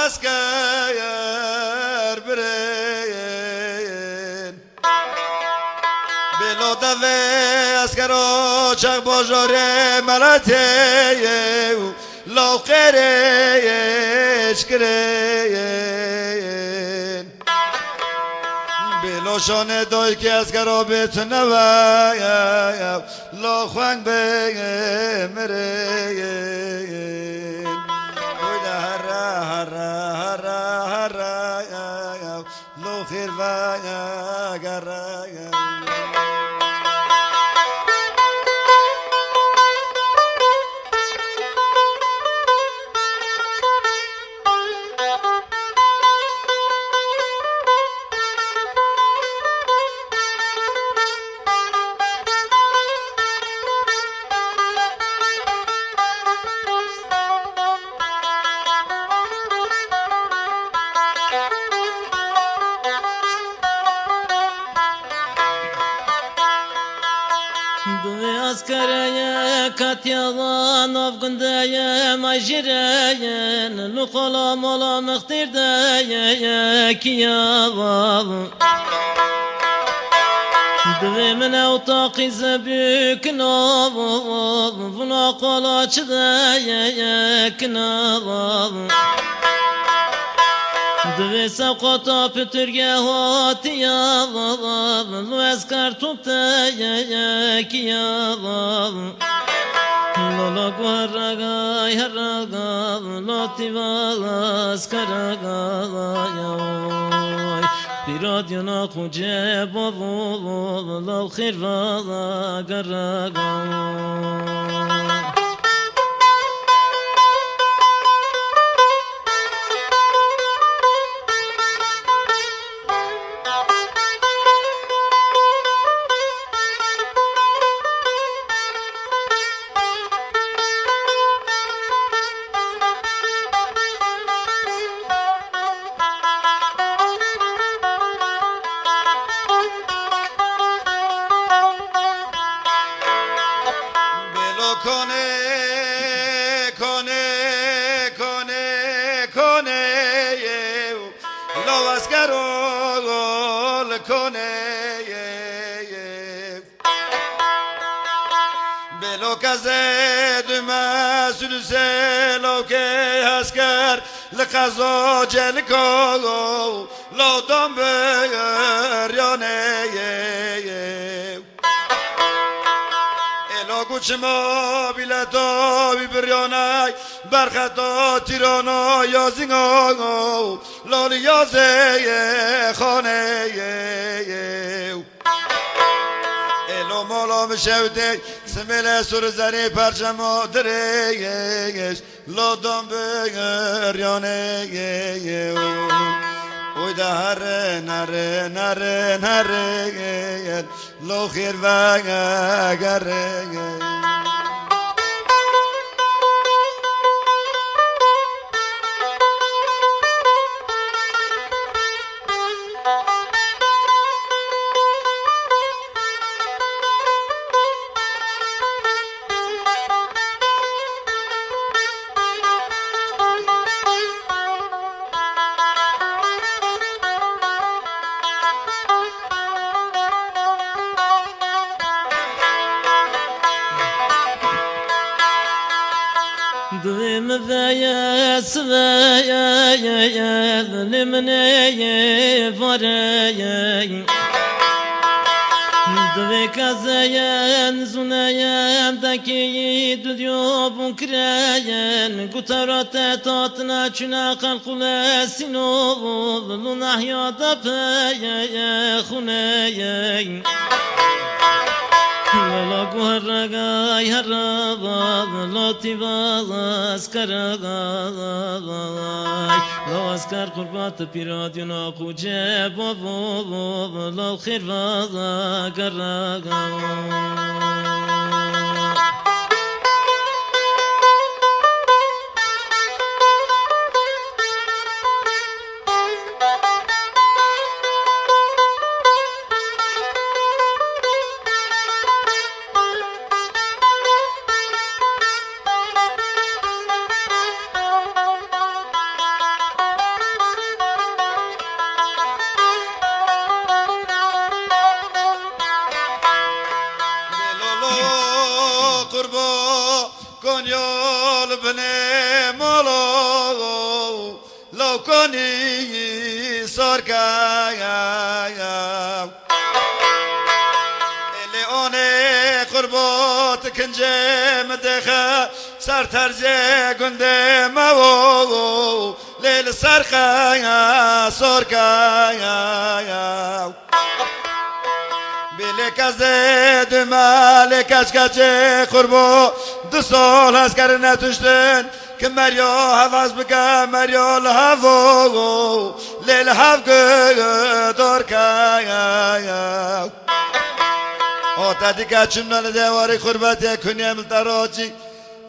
اسكاير برين بلو دفي اسكرو چاق بوجوره ملاتي لو قريش كرين بلو شونه دوی که اسکرو بتنه و لو خوانگ بمرين لو خير فايا قرايا اسكريا كاتيا نوفغندايا ماجريا لقلا مالا مختير دايا كيا دوي من اوطاقي زبيك نوف فنا قلا چدايا كناف دوی سقطا پترگه هاتیا لو اسکر توبتا کیا لولا گوهرگای هرگا لاتی والاس کرگای بیرادیونا خوجه بابو لو خیر والا گرگای لو اسكرول كوني بلو كزيد ما سلسل لو كي اسكر لقزو جلكو لو دم بريوني گوچما بیلتو بی بریانای برخطا تیرانا یازینگا لالی یازه خانه الو مالا مشوده سمیل سر زنی پرچما دریش لادم بگریانه اوی ده هره نره نره نره لو خیر و گره دویم ذایا سوایا لمنی فرایا دوی کازایا زنایا دکی دودیو بنکرایا گوترات تاتنا چنا خلقلا سینو لونحیا دپایا خونایا لا گوهرگای هرباب لا تیواز کرگای لا اسکر قربات پیرادینا کوچه بابا لا خیرواز کرگای قربا کنیال بنه مالو لو کنی سارکایا لیونه قربات کنجه مدخه سر ترجه گنده مو لیل سرخایا سارکایا بیلک از دمالک کچه خربو دو سال از کار نتوشتن که مریا حواس بکن مریا لحوو لیل حو گدار کایا آتا دیگه چمنان دیواری خربت کنیم التراجی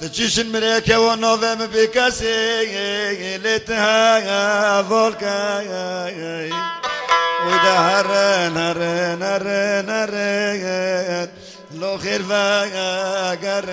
تچیشن میره که و نویم بکسی لیتها والکایا وده هرن لو خير فاقر